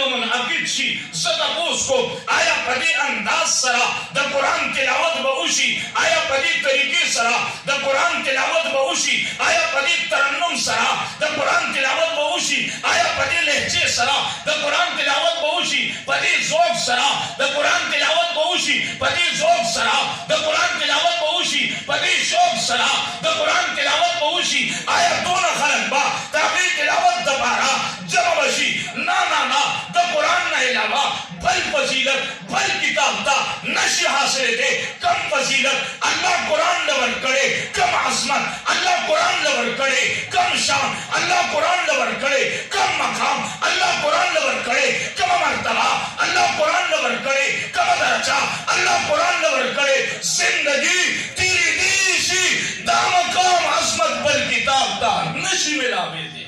منعقد شي زتپوس کو آیا پدی انداز سرا دا قرآن تلاوت بہوشی آیا پدی طریقے سرا دا قرآن تلاوت بہوشی آیا پدی ترنم سرا دا قرآن تلاوت بہوشی آیا پدی لہجے سرا دا قرآن تلاوت بہوشی پدی ذوق سرا دا قرآن تلاوت بہوشی پدی ذوق سرا دا قرآن تلاوت بہوشی پدی شوق سرا دا قرآن تلاوت بہوشی آیا دون خلق با تابعی تلاوت دبارا جمع بشی نا نا نا دا قرآن نہ علاوہ بل فضیلت بل کتاب دا نشی حاصل دے کم فضیلت اللہ قرآن لور کرے کم عظمت اللہ قرآن لور کرے کم شان اللہ قرآن لور کرے کم مقام اللہ قرآن لور کرے کم مرتبہ اللہ قرآن لور کرے کم درجہ اللہ قرآن لور کرے زندگی تیری دیشی دا مقام عظمت بل کتاب دا نشی ملاوے دے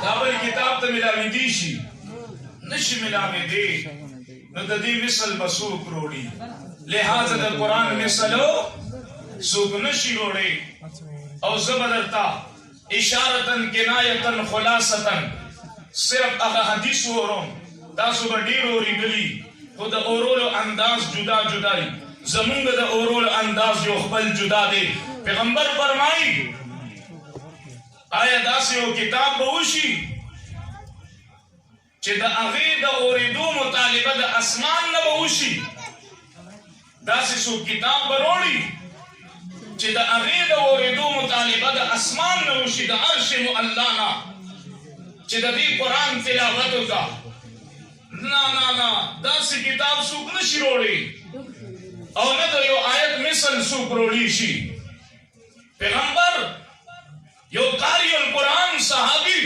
دابل کتاب تا ملاوی دیشی نشی ملاوی دے نو دا دی مثل بسوک روڑی لہذا دا قرآن مثلو سوک نشی روڑی او زبدرتا اشارتن کنایتن خلاصتن صرف اگا حدیث ورم تاسو با دیر اوری گلی خود اورول انداز جدا جدائی زمونگ دا اورول انداز جو خبل جدا دے پیغمبر فرمائی آیا داسی ہو کتاب بہوشی چی دا اغید اوریدو مطالبہ دا اسمان نا بہوشی داسی سو کتاب بروڑی چی دا اغید اوریدو مطالبہ دا اسمان نا بہوشی دا عرش معلانا چی دا دی قرآن تلاوتو کا نا نا نا داسی کتاب سوک نشی روڑی او ندر یو آیت مثل سوک روڑی شی پیغمبر یو قاری القرآن صحابی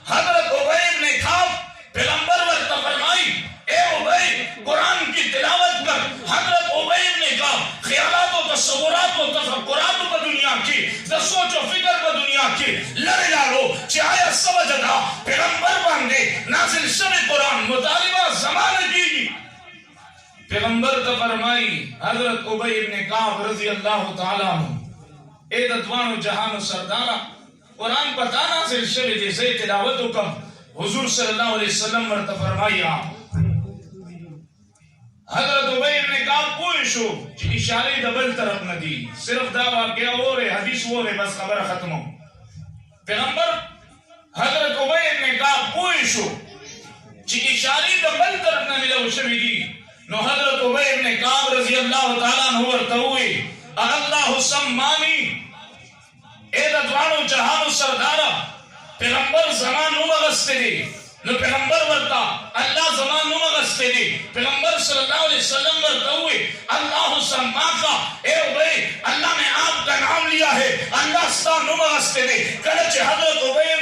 حضرت عبید نے کھاپ پیغمبر ورطا فرمائی اے عبید قرآن کی تلاوت کر حضرت عبید نے کہا خیالات و تصورات و تفکرات پر دنیا کی دا سوچ و فکر پر دنیا کی لڑے لارو چاہے سوجدہ پیغمبر باندے نازل شب قرآن مطالبہ زمان کی پیغمبر تا فرمائی حضرت عبید نے کہا رضی اللہ تعالیٰ اے دتوانو جہانو سردارہ قرآن پتا نازل شوی دے سے تلاوتو کم حضور صلی اللہ علیہ وسلم ورطا فرمائی آپ حضرت عبید نے کہا پوئشو چی اشاری دبل طرف ندی صرف دا واقعہ ہو رہے حدیث ہو رہے بس خبر ختم ہو پیغمبر حضرت عبید نے کہا پوئشو چی اشاری دبل طرف نہ ملو شوی دی نو حضرت عبید نے کہا رضی اللہ تعالیٰ عنہ ورطا ہوئی اللہ سمانی اے ددوانو جہانو سردارہ پیغمبر زمان نو مغستے دے نو پیغمبر ورطا اللہ زمان نو مغستے دے پیغمبر صلی اللہ علیہ وسلم ورطا ہوئے اللہ سماکا اے عبید اللہ نے آپ کا نام لیا ہے اللہ ستا نو مغستے دے کلچ حضرت عبید